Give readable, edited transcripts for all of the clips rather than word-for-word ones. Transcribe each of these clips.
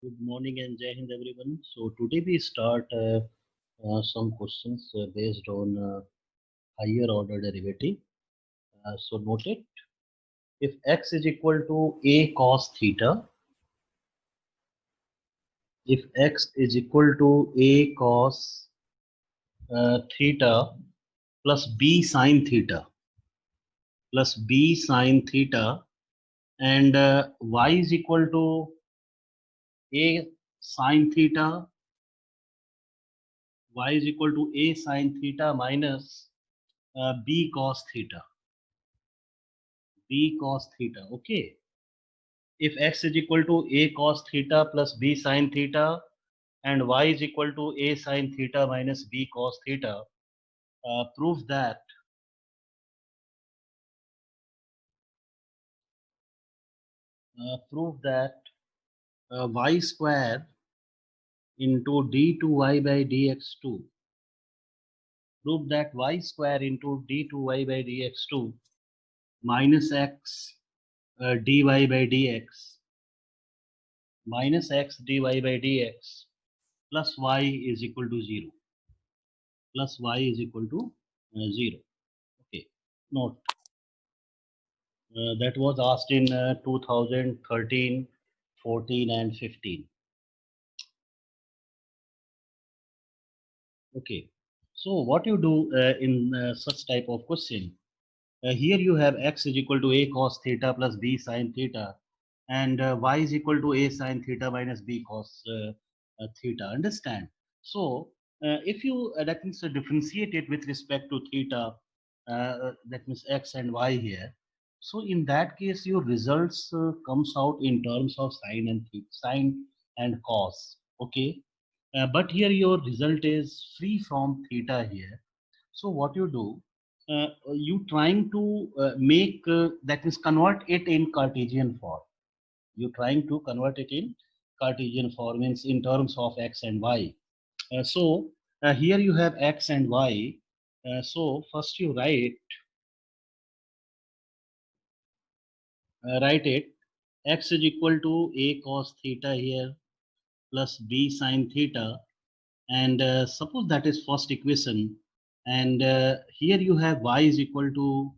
Good morning and Jai Hind everyone. So today we start some questions based on higher order derivative. So note it. If x is equal to a cos theta, if x is equal to a cos theta plus b sin theta plus b sin theta and y is equal to a sin theta, y is equal to a sin theta minus b cos theta. B cos theta. Okay. If x is equal to a cos theta plus b sin theta and y is equal to a sin theta minus b cos theta, prove that y square into d2y by dx2. Prove that y square into d2y by dx2 minus x dy by dx minus x dy by dx plus y is equal to 0. Plus y is equal to 0. Okay. Note that was asked in 2013, 14, and 15. Okay. So what you do in such type of question? Here you have x is equal to a cos theta plus b sin theta, and y is equal to a sin theta minus b cos theta. Understand? So if you that means differentiate it with respect to theta, that means x and y here. So in that case, your results comes out in terms of sine and cos. Okay, but here your result is free from theta here. So what you do, you trying to make that is convert it in Cartesian form. You trying to convert it in Cartesian form means in terms of x and y. So here you have x and y. So first you write it. X is equal to a cos theta here plus b sin theta, and suppose that is first equation, and here you have y is equal to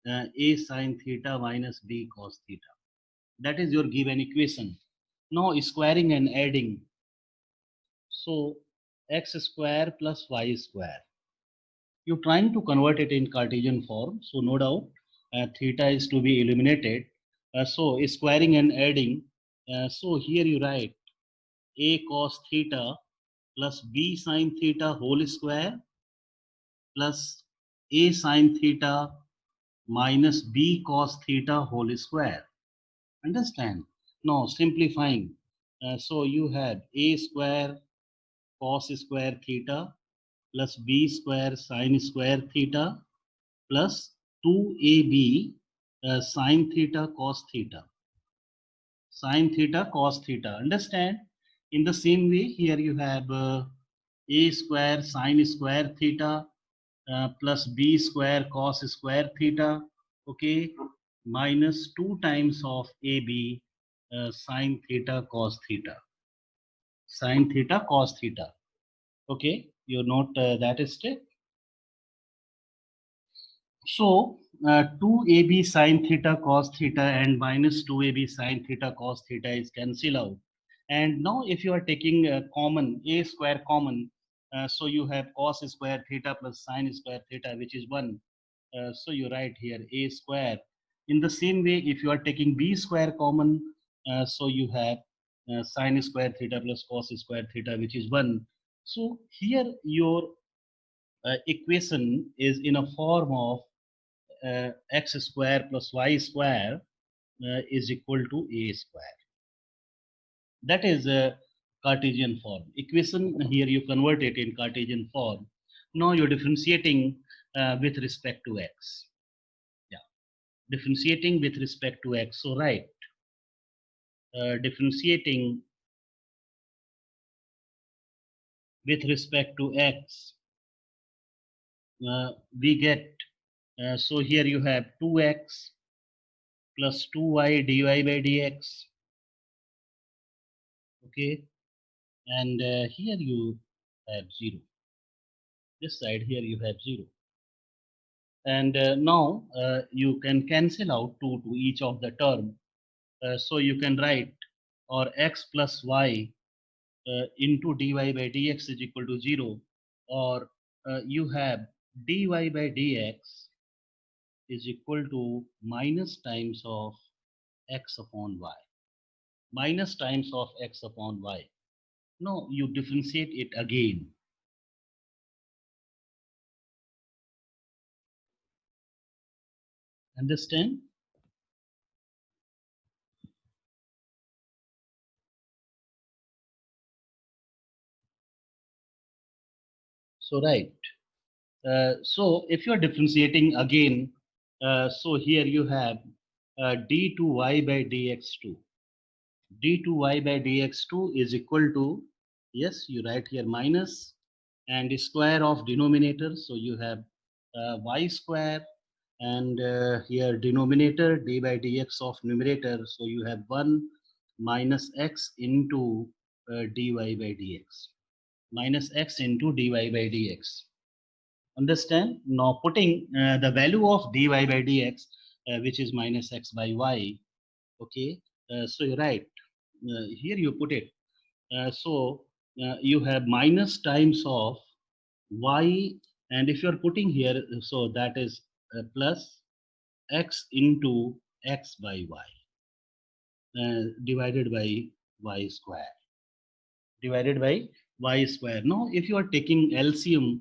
a sin theta minus b cos theta. That is your given equation. Now squaring and adding, so x square plus y square. You're trying to convert it in Cartesian form, so no doubt theta is to be eliminated. So squaring and adding, so here you write a cos theta plus b sin theta whole square plus a sin theta minus b cos theta whole square. Understand? Now simplifying. So you have a square cos square theta plus b square sin square theta plus 2ab sin theta cos theta. Sin theta cos theta. Understand? In the same way, here you have a square sin square theta plus b square cos square theta, okay, minus 2 times of ab sin theta cos theta. Sin theta cos theta. Okay, you note that step. So 2ab sin theta cos theta and minus 2ab sin theta cos theta is cancel out. And now if you are taking common, a square common, so you have cos square theta plus sin square theta, which is 1. So you write here a square. In the same way, if you are taking b square common, so you have sin square theta plus cos square theta, which is 1. So here your equation is in a form of x square plus y square is equal to a square. That is a Cartesian form. Equation here you convert it in Cartesian form. Now you're differentiating with respect to x. Yeah, differentiating with respect to x. So right, differentiating with respect to x, we get, so here you have 2x plus 2y dy by dx. Okay, and here you have 0. This side here you have 0. And now you can cancel out 2 to each of the term. So you can write or x plus y into dy by dx is equal to 0, or you have dy by dx is equal to minus times of x upon y. Minus times of x upon y. No, you differentiate it again. Understand? So right. So if you are differentiating again, so here you have d2y by dx2. d2y by dx2 is equal to, yes, you write here minus and square of denominator. So you have y square, and here denominator d by dx of numerator. So you have 1 minus x into dy by dx. Minus x into dy by dx. Understand? Now putting the value of dy by dx, which is minus x by y. Okay, so you're right. Here you put it. So you have minus times of y, and if you're putting here, so that is plus x into x by y divided by y square. Divided by y square. Now, if you are taking LCM,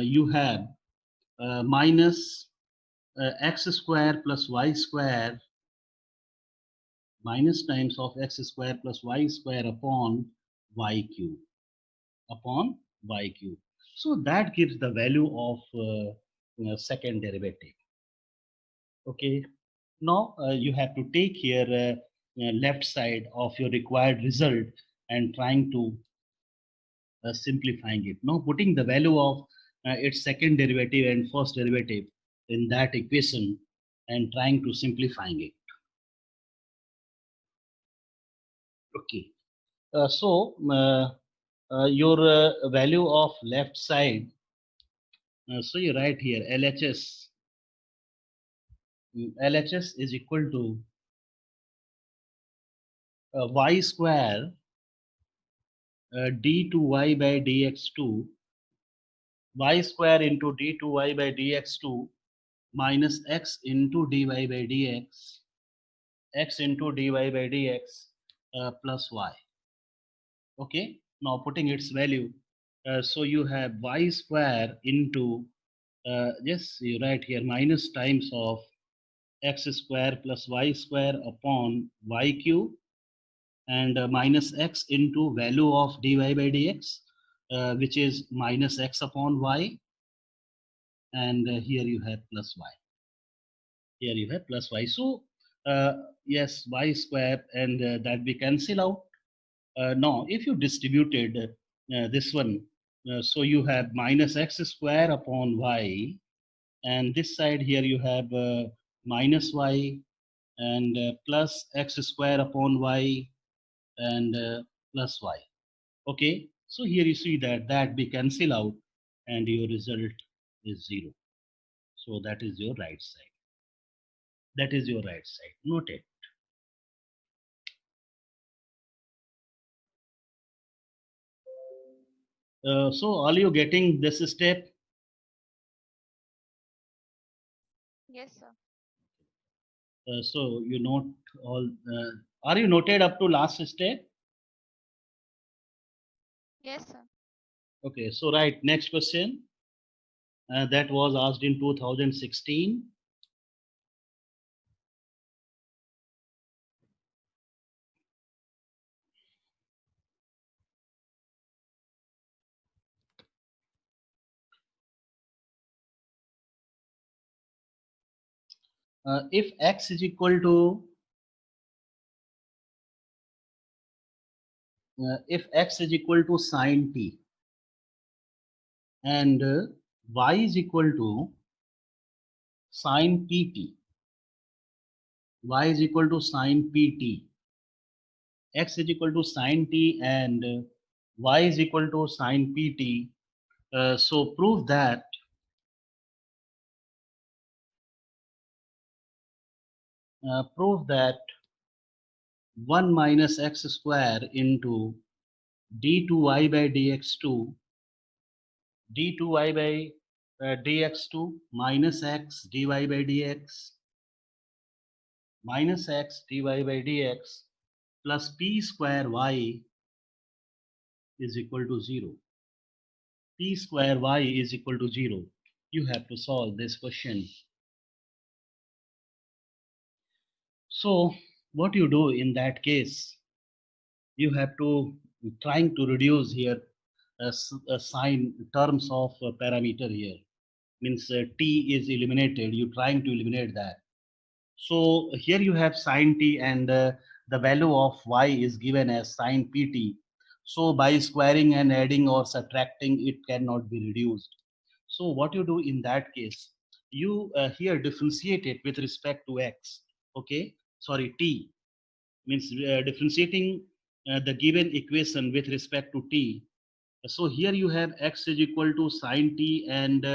you have minus x square plus y square minus times of x square plus y square upon y cube. Upon y cube. So that gives the value of second derivative. Okay. Now you have to take here left side of your required result and trying to simplifying it. Now putting the value of its second derivative and first derivative in that equation and trying to simplifying it. Okay. Your value of left side. So you write here LHS. LHS is equal to y square d2y by dx2, y square into d2y by dx2 minus x into dy by dx, x into dy by dx plus y. Okay, now putting its value, so you have y square into, yes, you write here minus times of x square plus y square upon y cube, and minus x into value of dy by dx, which is minus x upon y, and here you have plus y. Here you have plus y. So yes, y square, and that we cancel out. Now, if you distributed this one, so you have minus x square upon y, and this side here you have minus y, and plus x square upon y, and plus y. Okay, so here you see that we cancel out, and your result is 0. So that is your right side. That is your right side. Note it. So are you getting this step? Yes, sir. So you note all. Are you noted up to last step? Yes, sir. Okay. So right. Next question. That was asked in 2016. If x is equal to if x is equal to sine t, and y is equal to sine pt, y is equal to sine pt, x is equal to sine t and y is equal to sine pt. So prove that prove that 1 minus x square into d2y by dx2 d2y by dx2 minus x dy by dx minus x dy by dx plus p square y is equal to 0. P square y is equal to 0. You have to solve this question. So what you do in that case, you have to trying to reduce here a sign terms of parameter here. Means t is eliminated, you trying to eliminate that. So here you have sine t and the value of y is given as sine pt. So by squaring and adding or subtracting, it cannot be reduced. So what you do in that case, you here differentiate it with respect to x. Okay, sorry, t means differentiating the given equation with respect to t. So here you have x is equal to sine t and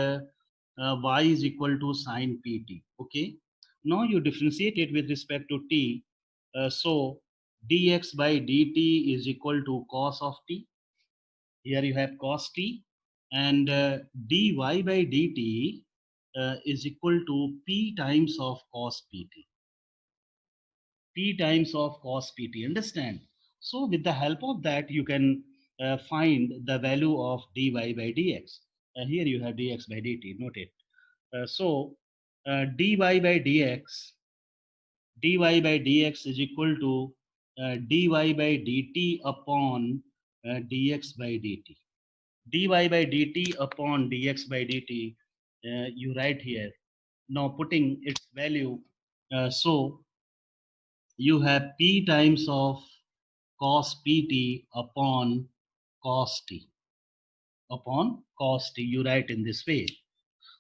y is equal to sine pt. Okay. Now you differentiate it with respect to t. So dx by dt is equal to cos of t. Here you have cos t and dy by dt is equal to p times of cos pt. P times of cos pt. Understand? So with the help of that, you can find the value of dy by dx. Here you have dx by dt. Note it. So dy by dx is equal to dy by dt upon dx by dt. Dy by dt upon dx by dt. You write here. Now putting its value. So you have p times of cos pt upon cos t. You write in this way.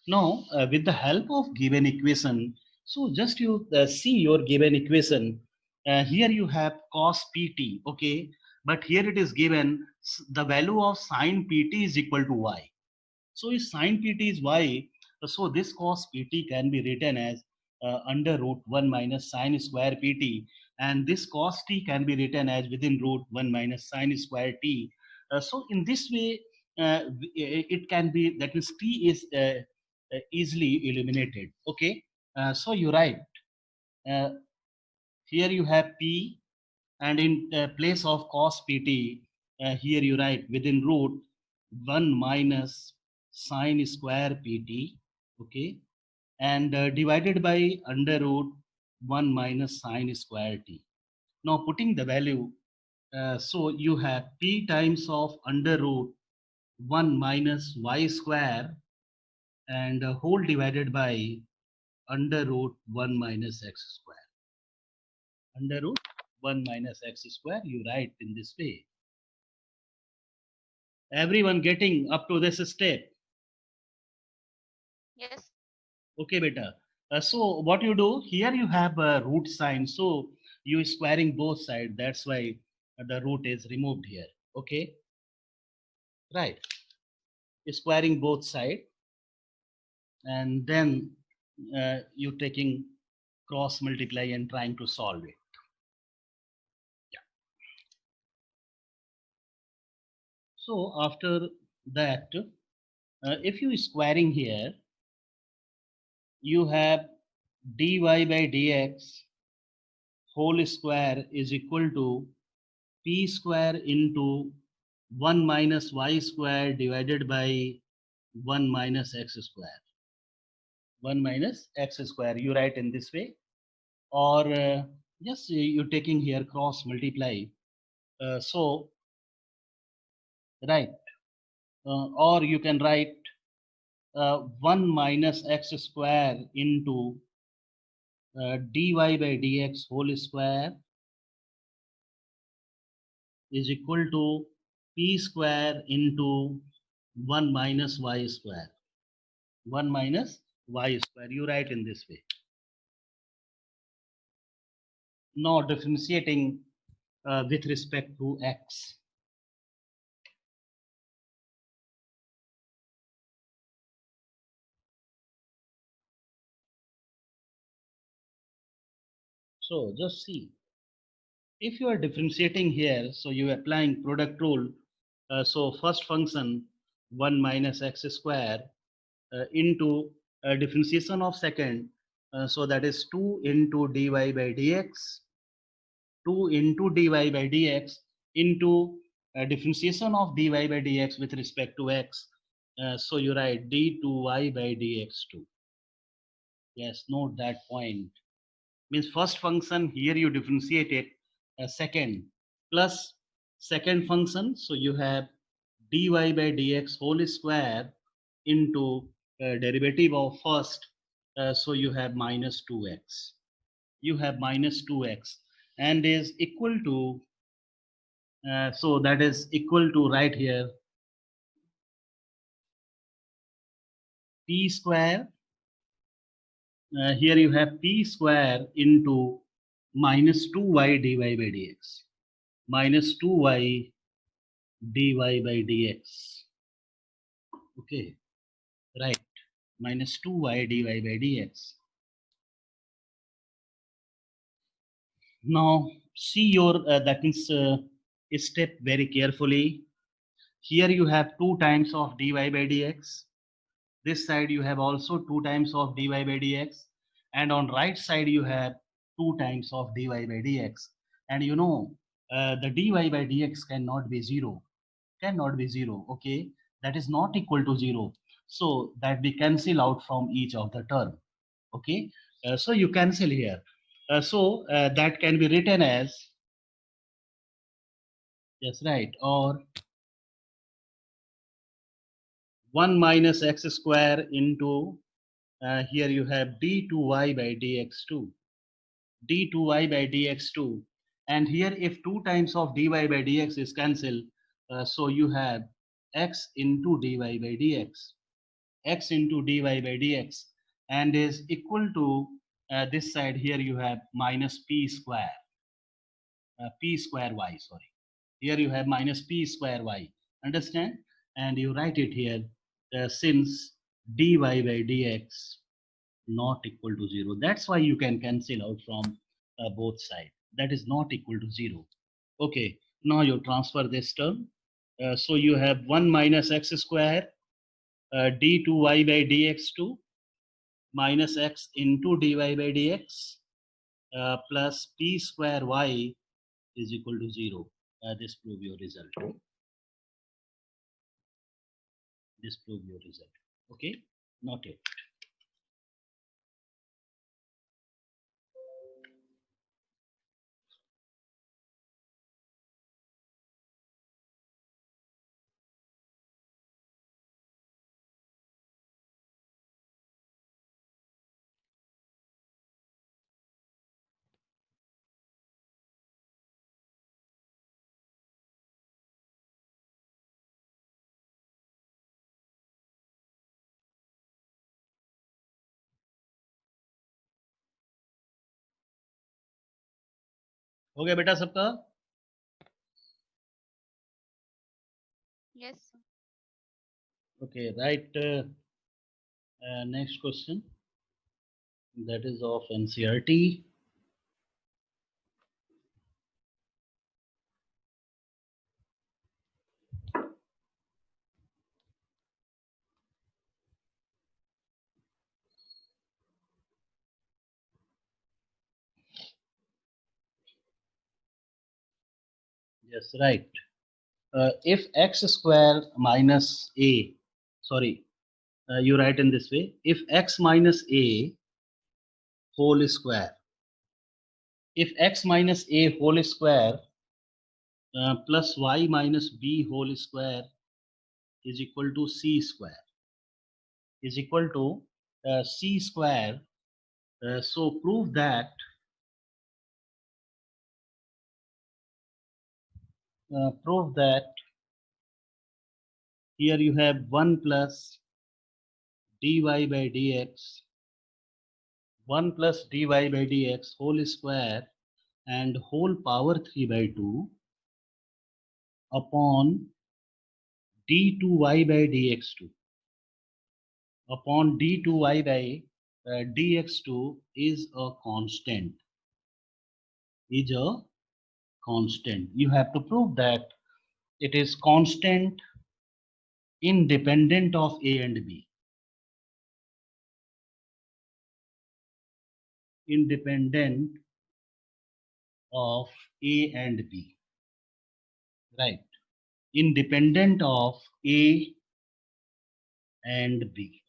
Now with the help of given equation, so just you see your given equation. Here you have cos pt. Okay, but here it is given the value of sine pt is equal to y. So if sine pt is y, so this cos pt can be written as under root 1 minus sine square pt, and this cos t can be written as within root 1 minus sine square t. So in this way, it can be, that means t is easily eliminated. Okay, so you write uh, here you have p, and in place of cos pt, here you write within root 1 minus sine square pt. Okay, and divided by under root 1 minus sine square t. Now putting the value, so you have p times of under root 1 minus y square and whole divided by under root 1 minus x square. Under root 1 minus x square, you write in this way. Everyone getting up to this step? Yes. Okay, beta. So what you do here, you have a root sign, so you squaring both sides. That's why the root is removed here. Okay, right. Squaring both sides, and then you taking cross multiply and trying to solve it. Yeah. So after that, if you squaring here, you have dy by dx whole square is equal to p square into 1 minus y square divided by 1 minus x square. 1 minus x square, you write in this way, or just you taking here cross multiply. So right, or you can write 1 minus x square into dy by dx whole square is equal to p square into 1 minus y square. 1 minus y square, you write in this way. Now differentiating with respect to x. So just see, if you are differentiating here, so you are applying product rule. So first function 1 minus x square into differentiation of second, so that is 2 into dy by dx, 2 into dy by dx into differentiation of dy by dx with respect to x. So you write d2y by dx2. Yes, note that point. Means first function here you differentiate it second plus second function. So you have dy by dx whole square into derivative of first. So you have minus 2x. You have minus 2x and is equal to, so that is equal to right here p square. Here you have p square into minus 2y dy by dx. Minus 2y dy by dx. Okay, right. Minus 2y dy by dx. Now see your that means step very carefully. Here you have 2 times of dy by dx. This side you have also 2 times of dy by dx, and on right side you have 2 times of dy by dx. And you know the dy by dx cannot be 0. Cannot be 0. Okay, that is not equal to 0. So that we cancel out from each of the term. Okay, so you cancel here. So that can be written as, yes, right, or 1 minus x square into here you have d2y by dx2, d2y by dx2, and here if 2 times of dy by dx is cancelled, so you have x into dy by dx, x into dy by dx, and is equal to this side here you have minus p square, p square y, sorry. Here you have minus p square y, understand? And you write it here, since dy by dx not equal to 0. That's why you can cancel out from both sides. That is not equal to 0. Okay, now you transfer this term. So you have 1 minus x square d2y by dx2 minus x into dy by dx plus p square y is equal to 0. This prove your result. This prove your result. Okay, not it. हो गया बेटा सबका? Yes, sir. Okay, right. Next question, that is of NCRT. Yes, right. If x square minus a, sorry, you write in this way, if x minus a whole square, if x minus a whole square plus y minus b whole square is equal to c square, is equal to c square, so prove that, prove that here you have 1 plus dy by dx, 1 plus dy by dx whole square and whole power 3 by 2 upon d2y by dx2 upon d2y by dx2 is a constant. Is a constant. You have to prove that it is constant independent of a and b. Independent of a and b. Right. Independent of a and b.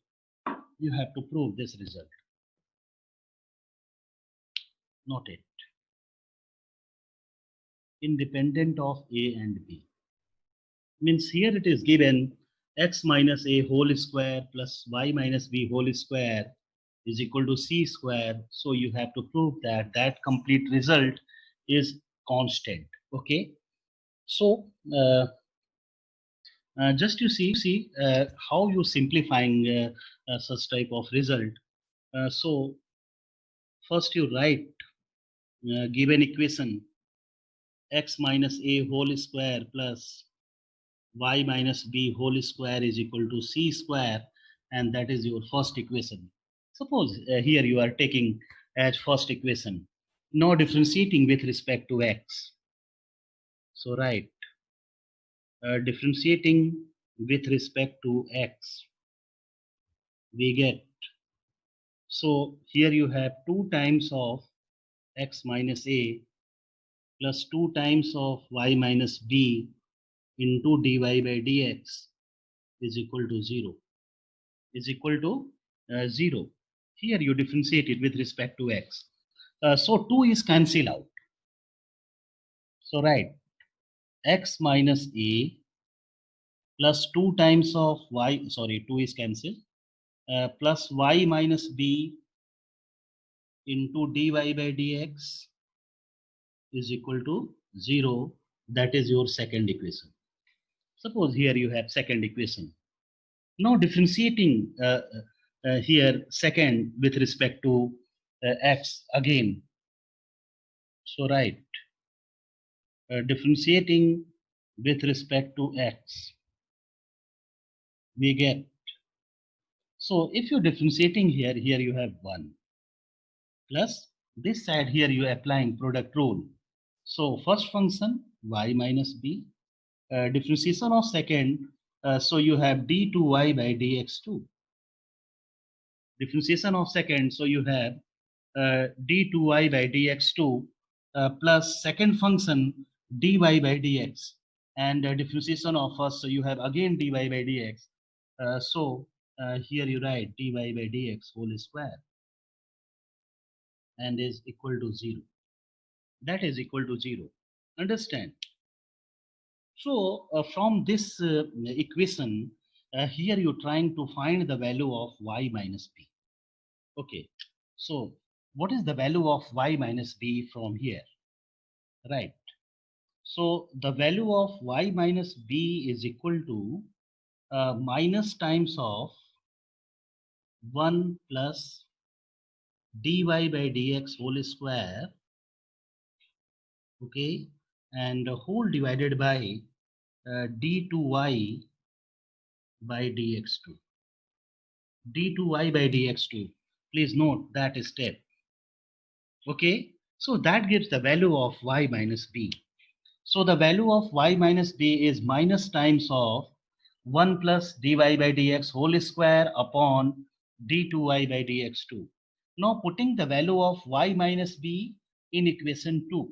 You have to prove this result. Note it. Independent of a and b. Means here it is given x minus a whole square plus y minus b whole square is equal to c square. So you have to prove that that complete result is constant. Okay. So just you see how you simplifying such type of result. So first you write given equation x minus a whole square plus y minus b whole square is equal to c square, and that is your first equation. Suppose here you are taking as first equation, now differentiating with respect to x. So right, differentiating with respect to x, we get, so here you have 2 times of x minus a plus 2 times of y minus b into dy by dx is equal to 0. Is equal to 0. Here you differentiate it with respect to x. So 2 is cancelled out. So right, x minus a plus 2 times of y, sorry, 2 is cancelled, plus y minus b into dy by dx is equal to 0. That is your second equation. Suppose here you have second equation. Now differentiating here second with respect to x again. So right, differentiating with respect to x, we get, so if you're differentiating here, here you have 1 plus this side here you are applying product rule. So first function y minus b, differentiation of second, so you have d2y by dx2. Differentiation of second, so you have d2y by dx2 plus second function dy by dx, and differentiation of first, so you have again dy by dx. So here you write dy by dx whole square and is equal to 0. That is equal to 0. Understand? So from this equation, here you're trying to find the value of y minus b. Okay. So what is the value of y minus b from here? Right. So the value of y minus b is equal to minus times of 1 plus dy by dx whole square, okay, and whole divided by d2y by dx2. d2y by dx2. Please note that step. Okay, so that gives the value of y minus b. So the value of y minus b is minus times of 1 plus dy by dx whole square upon d2y by dx2. Now putting the value of y minus b in equation 2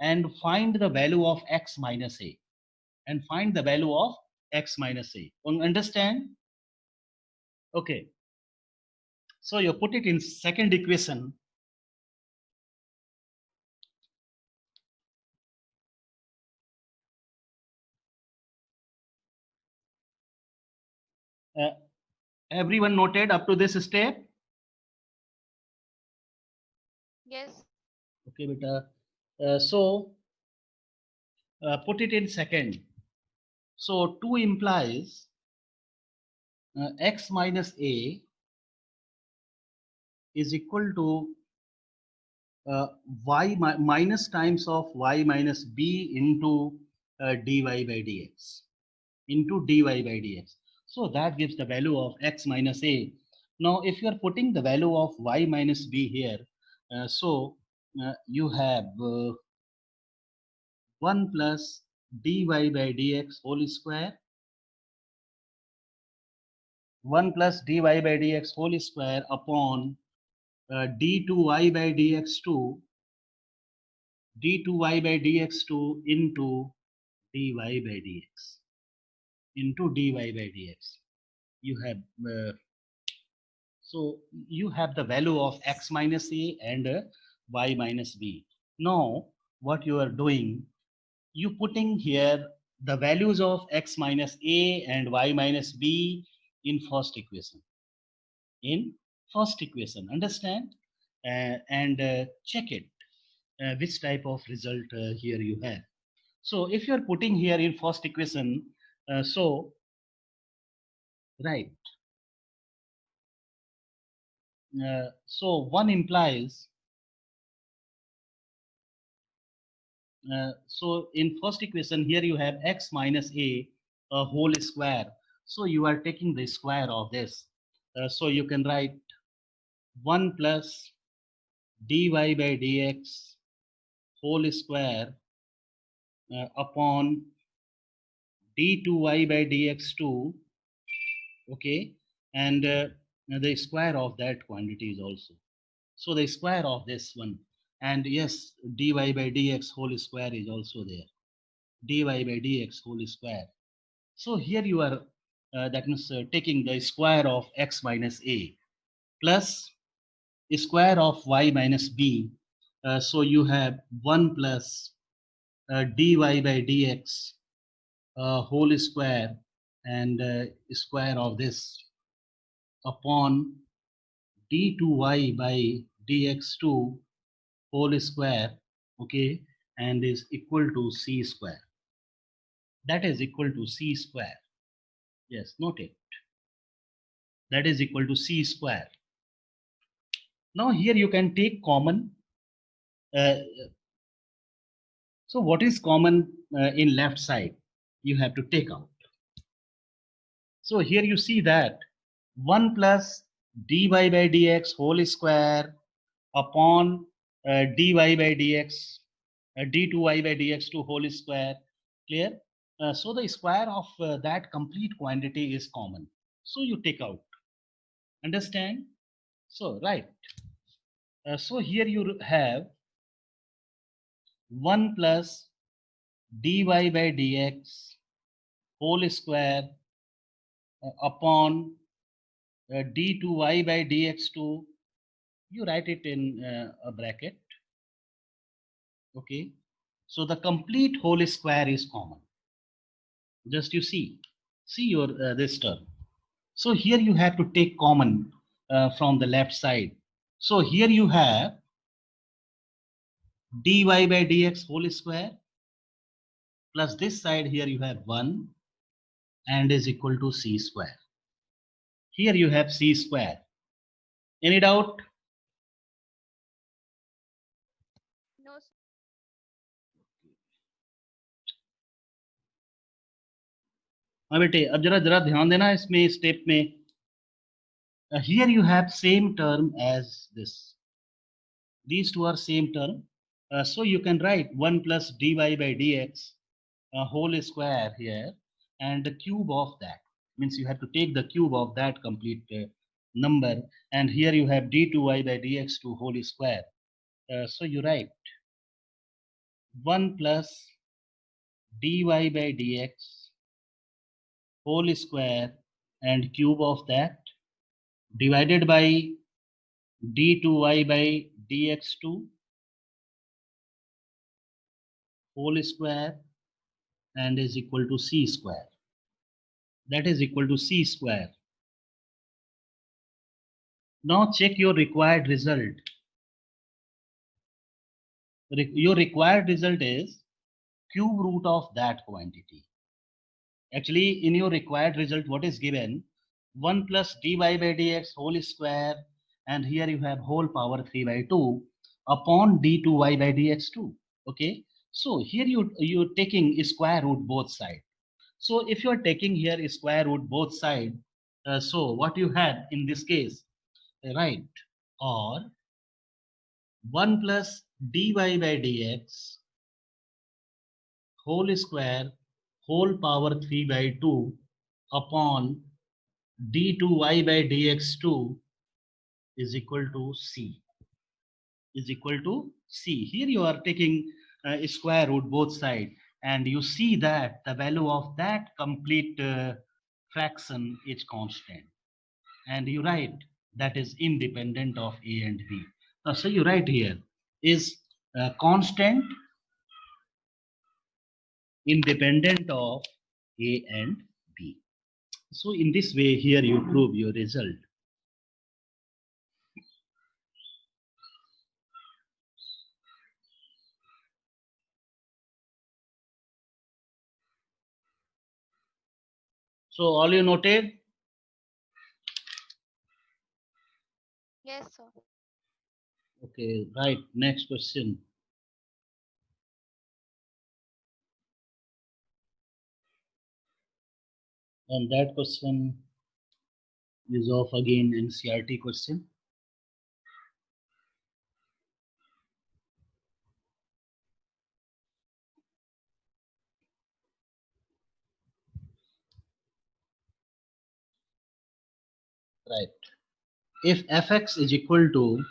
and find the value of x minus a. And find the value of x minus a. Understand? Okay. So you put it in second equation. Everyone noted up to this step? Yes. Okay, beta. So put it in second. So 2 implies x minus a is equal to y minus times of y minus b into dy by dx, into dy by dx. So that gives the value of x minus a. Now, if you are putting the value of y minus b here, you have 1 plus dy by dx whole square, 1 plus dy by dx whole square upon d2y by dx2, d2y by dx2 into dy by dx, into dy by dx. You have so you have the value of x minus a and y minus b. Now what you are doing, you putting here the values of x minus a and y minus b in first equation, in first equation, understand? And check it which type of result here you have. So if you are putting here in first equation, right, so 1 implies, so in first equation here you have x minus a whole square. So you are taking the square of this. So you can write 1 plus dy by dx whole square upon d2y by dx2, okay, and the square of that quantity is also. So the square of this one, and yes, dy by dx whole square is also there, dy by dx whole square. So here you are, that means taking the square of x minus a plus square of y minus b. So you have 1 plus dy by dx whole square and square of this upon d2y by dx2 whole square, okay, and is equal to c square. That is equal to c square. Yes, note it. That is equal to c square. Now here you can take common. Uh, so what is common in left side? You have to take out. So here you see that 1 plus dy by dx whole square upon dy by dx, d2y by dx2 whole square. Clear? So the square of that complete quantity is common. So you take out. Understand? So, right. So here you have 1 plus dy by dx whole square upon d2y by dx2. You write it in a bracket. Okay. So the complete whole square is common. Just you see your this term. So here you have to take common from the left side. So here you have dy by dx whole square plus this side here you have 1 and is equal to c square. Here you have c square. Any doubt? No, sir. हाँ बेटे, अब जरा जरा ध्यान देना इसमें step में. Here you have same term as this. These two are same term. So you can write 1 plus dy by dx whole square here, and the cube of that means you have to take the cube of that complete number, and here you have d2y by dx2 whole square. So you write 1 plus dy by dx whole square and cube of that divided by d2y by dx2 whole square and is equal to c square. That is equal to c square. Now check your required result. Your required result is cube root of that quantity. Actually, in your required result, what is given? 1 plus dy by dx whole square, and here you have whole power 3 by 2. upon d2y by dx2. Okay, so here you're taking square root both sides. So if you are taking here square root both sides, so what you had in this case, right, or 1 plus dy by dx whole square whole power 3 by 2 upon d2y by dx2 is equal to c, is equal to c. Here you are taking square root both sides, and you see that the value of that complete fraction is constant, and you write that is independent of a and b. So you write here is constant independent of a and b. So in this way here you prove your result. So all you noted? Yes, sir. Okay, right. Next question. And that question is of again NCERT question. Right. If fx is equal to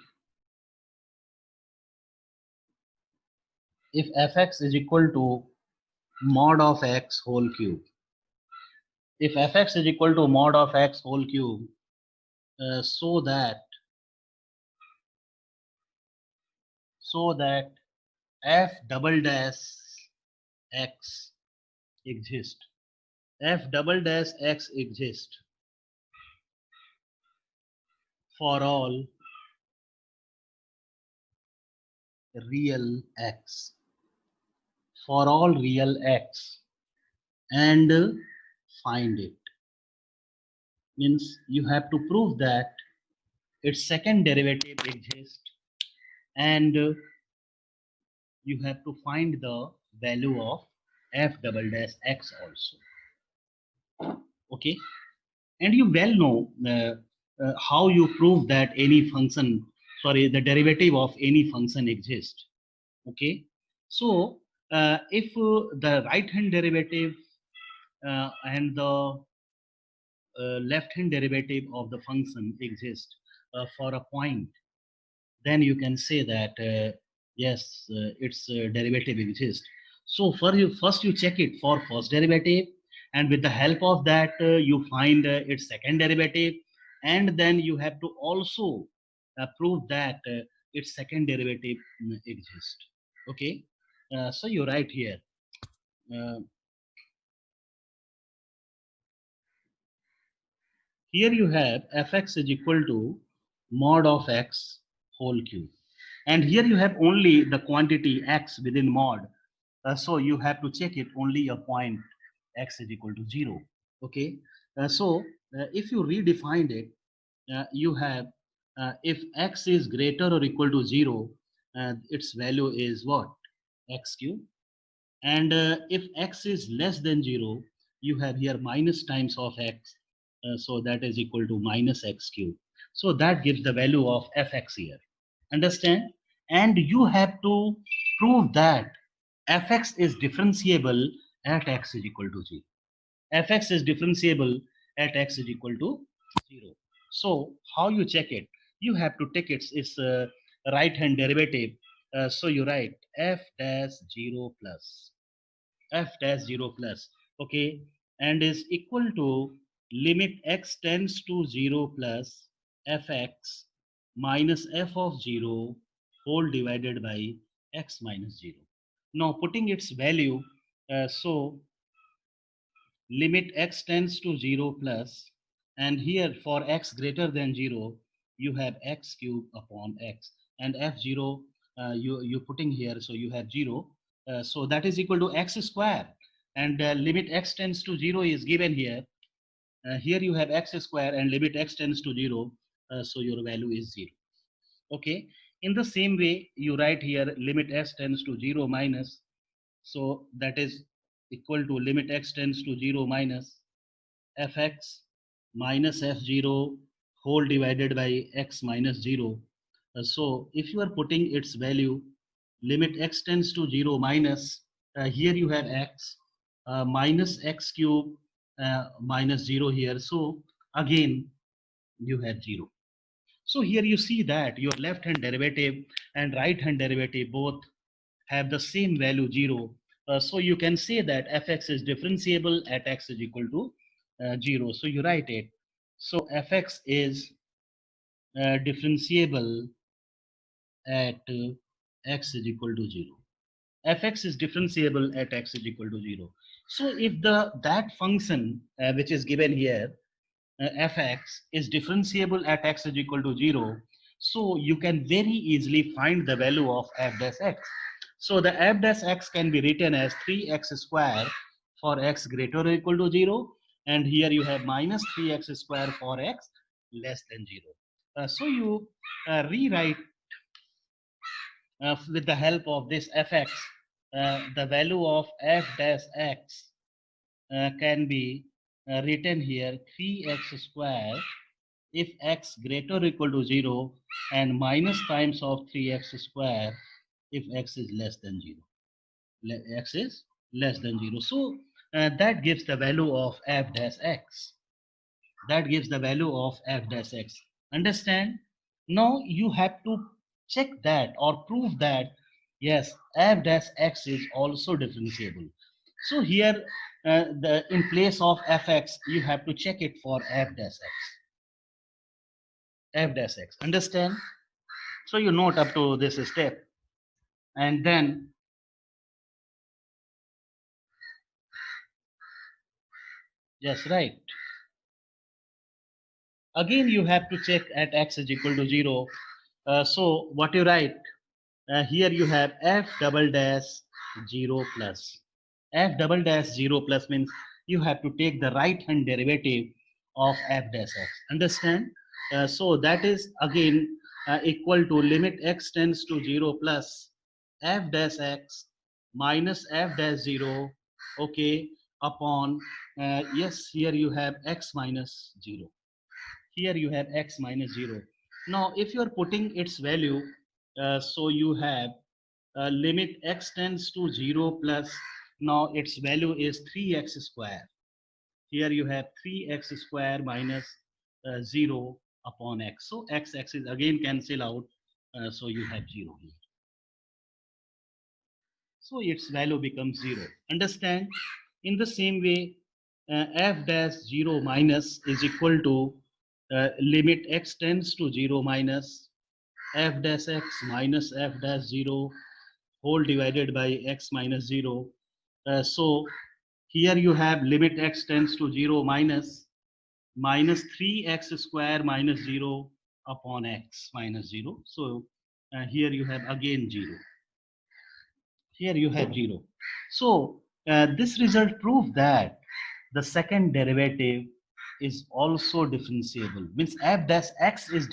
mod of x whole cube, if fx is equal to mod of x whole cube, so that f double dash x exists, f double dash x exists for all real x, for all real x, and find it. Means you have to prove that its second derivative exists, and you have to find the value of f double dash x also. Okay, and you well know how you prove that any function, sorry, the derivative of any function exists. Okay, so if the right hand derivative and the left hand derivative of the function exist for a point, then you can say that yes, its derivative exists. So first you check it for first derivative, and with the help of that you find its second derivative, and then you have to also prove that its second derivative exists. Okay, so you write here here you have fx is equal to mod of x whole cube, and here you have only the quantity x within mod. So you have to check it only a point x is equal to 0. Okay, if you redefined it, you have if x is greater or equal to 0, its value is what? X cube. And if x is less than 0, you have here minus times of x, so that is equal to minus x cube. So that gives the value of fx here. Understand? And you have to prove that fx is differentiable at x is equal to 0. Fx is differentiable at x is equal to 0. So how you check it? You have to take its right hand derivative. So you write f dash 0 plus f dash 0 plus, okay, and is equal to limit x tends to 0 plus fx minus f of 0 whole divided by x minus 0. Now putting its value, so limit x tends to 0 plus, and here for x greater than 0 you have x cube upon x, and f0 you putting here, so you have 0, so that is equal to x square, and limit x tends to 0 is given here. Here you have x square and limit x tends to 0, so your value is 0. Okay, In the same way, you write here limit x tends to 0 minus, so that is equal to limit x tends to 0 minus fx minus f0 whole divided by x minus 0. So if you are putting its value, limit x tends to 0 minus, here you have x, minus x cube minus 0 here. So again, you have 0. So here you see that your left hand derivative and right hand derivative both have the same value 0. So you can say that fx is differentiable at x is equal to 0. So you write it. So fx is differentiable at x is equal to 0. Fx is differentiable at x is equal to 0. So if that function which is given here, fx is differentiable at x is equal to 0, so you can very easily find the value of f dash x. So the f dash x can be written as 3x square for x greater or equal to 0, and here you have minus 3x square for x less than 0. So you rewrite with the help of this fx, the value of f dash x can be written here 3x square if x greater or equal to 0 and minus times of 3x square if x is less than 0. X is less than 0. So that gives the value of f dash x. That gives the value of f dash x. Understand? Now you have to check that or prove that yes, f dash x is also differentiable. So here in place of fx you have to check it for f dash x. F dash x. Understand? So you note up to this step, and then yes, right. Again you have to check at x is equal to 0. So what you write here, you have f double dash 0 plus. F double dash 0 plus means you have to take the right hand derivative of f dash x. Understand? So that is again equal to limit x tends to 0 plus f dash x minus f dash 0, okay, upon yes, here you have x minus 0. Here you have x minus 0. Now if you are putting its value, so you have limit x tends to 0 plus, now its value is 3x square. Here you have 3x square minus 0 upon x. So x is again cancel out, so you have 0 here. So its value becomes 0. Understand? In the same way, f dash 0 minus is equal to limit x tends to 0 minus f dash x minus f dash 0 whole divided by x minus 0. So here you have limit x tends to 0 minus 3x square minus 0 upon x minus 0. So here you have again 0. Here you have 0. So this result proves that the second derivative is also differentiable. Means f dash x is